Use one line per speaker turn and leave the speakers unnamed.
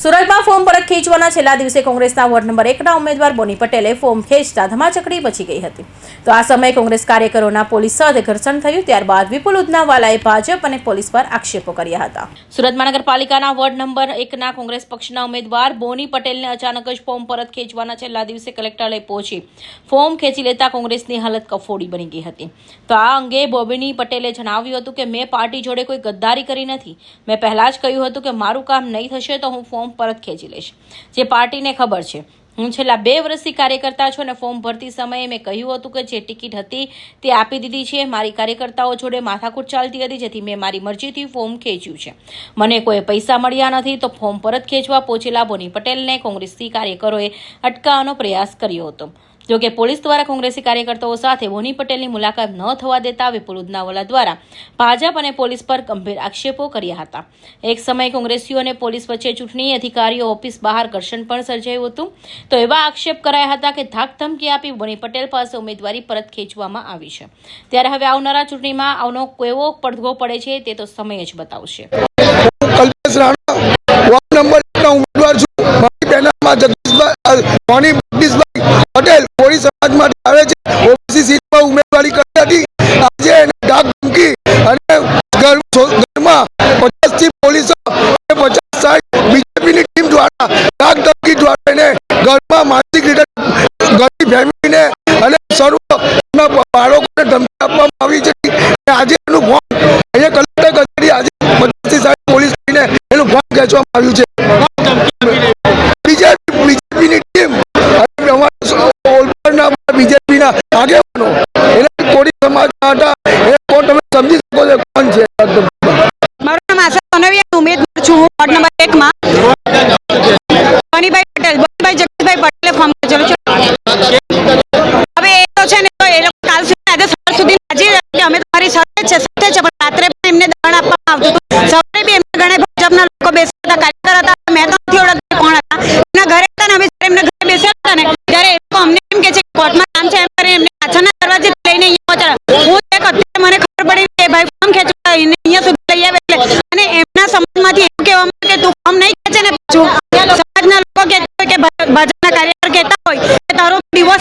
સુરતમાં ફોર્મ પરત ખેંચવાના છેલ્લા દિવસે કોંગ્રેસના વોર્ડ નંબર 1ના ઉમેદવાર બોની પટેલે ફોર્મ ખેંચતા ધમાચકડી મચી ગઈ હતી. તો આ સમયે કોંગ્રેસ કાર્યકરોના પોલીસ સાથે ઘર્ષણ થયું. ત્યારબાદ વિપુલ ઉદનાવાલાએ ભાજપ અને પોલીસ પર આક્ષેપો કર્યા હતા. સુરત મહાનગરપાલિકાના વોર્ડ નંબર 1ના કોંગ્રેસ પક્ષના ઉમેદવાર બોની પટેલને અચાનક જ ફોર્મ પરત ખેંચવાના છેલ્લા દિવસે કલેક્ટરે પહોંચી ફોર્મ ખેંચી લેતા કોંગ્રેસની હાલત કફોડી બની ગઈ હતી. તો આ અંગે બોની પટેલે જણાવ્યું હતું કે મેં પાર્ટી જોડે કોઈ ગદ્દારી કરી નથી. મેં પહેલા જ કહ્યું હતું કે મારું કામ નહીં થશે તો હું ફોર્મ પરત ખેંચી લઈશ, જે પાર્ટીને ખબર છે. હું છેલ્લા 2 વર્ષથી કાર્યકર્તા છું અને ફોર્મ ભરતી સમયે મેં કહ્યું હતું કે જે ટિકિટ હતી તે આપી દીધી છે. મારી કાર્યકર્તાઓ જોડે માથાકૂટ ચાલતી હતી, જેથી મેં મારી મરજીથી ફોર્મ ખેંચ્યું છે. મને કોઈ પૈસા મળ્યા નથી. તો ફોર્મ પરત ખેંચવા પહોંચેલા બોની પટેલને કોંગ્રેસી કાર્યકરોએ અટકાવવાનો પ્રયાસ કર્યો હતો. જોકે પોલીસ દ્વારા કોંગ્રેસી કાર્યકર્તાઓ સાથે બોની પટેલની મુલાકાત ન થવા દેતા વિપુલ ઉદનાવાલા દ્વારા ભાજપ અને પોલીસ પર ગંભીર આક્ષેપો કર્યા હતા. એક સમયે કોંગ્રેસીઓ અને પોલીસ વચ્ચે ચૂંટણી અધિકારીઓ ઓફિસ બહાર ઘર્ષણ પણ સર્જાયું હતું. તો એવા આક્ષેપ કરાયા હતા કે ધાક ધમકી આપી બોની પટેલ પાસે ઉમેદવારી પરત ખેંચવામાં આવી છે. ત્યારે હવે આવનારા ચૂંટણીમાં આવનો કેવો પડઘો પડે છે તે તો સમય જ બતાવશે.
કલ્પેશ રાણા વોર્ડ નંબર 1ના ઉમેદવાર છું. મારી બેનરમાં જગદીશભાઈ પટેલ કોળી સમાજ માટે આવે છે. ઓબીસી સીટમાં ઉમેદવારી કરી હતી. આજે એને ડાક ધમકી અને ઘરમાં 50 થી પોલીસો અને 50-60 બીજેપીની ટીમ દ્વારા ડાક ધમકી દ્વારા એને ઘરમાં માનસિક રીતે ગરીબ ફેમિલીને અને સર્વના બાળકોને ધમકી આપવામાં આવી છે. આજે એનું ફોર્મ અહીંયા કલેક્ટર કચેરી આજે 50 થી 60 પોલીસ લઈને એનું ફોર્મ ખેંચવામાં આવ્યું છે. બીજેપીની ટીમ બીજેપીના આગેવાનો એને કોળી સમાજના હતા. એ કોણ તમે સમજી શકો છો કોણ છે?
મારું નામ આશા સોનવિયા, ઉમેદવાર છું વોર્ડ નંબર 1માં. બોનીભાઈ પટેલ, બોનીભાઈ જગદીશભાઈ પટેલે ફોર્મ ખેંચેલું છે. હવે એ તો છે ને, તો એ લોકો કાલ સુધી આજે સવાર સુધી હાજર એટલે અમે તમારી સાથે છે પણ રાત્રે પણ એમને દંડ આપવામાં આવતું હતું. સવારે બી એમને ઘણા ભાજપના લોકો બેસતા હતા, કાર્યકર હતા. મેં તો નથી ઓળખતી કોણ હતા. એમના ઘરે હતા ને અમે એમને ઘરે બેસ્યા હતા ને ત્યારે એ લોકો અમને એમ કે છે કે કોર્ટમાં કામ છે એમ કરીને એમને પાછળના દરવાજે લઈને અહીંયા પહોંચાડ્યા. હું એક અત્યારે મને ખબર પડી કે ભાઈ ફોર્મ ખેંચવા અહીંયા સુધી લઈ આવે એટલે અને એમના સમાજમાંથી એવું કહેવામાં કે તું ફોર્મ નહીં ખેંચે ને પાછું સમાજના લોકો કહેતા હોય કે ભાજપના કાર્યકર કહેતા હોય કે તારો ડિવોર્સ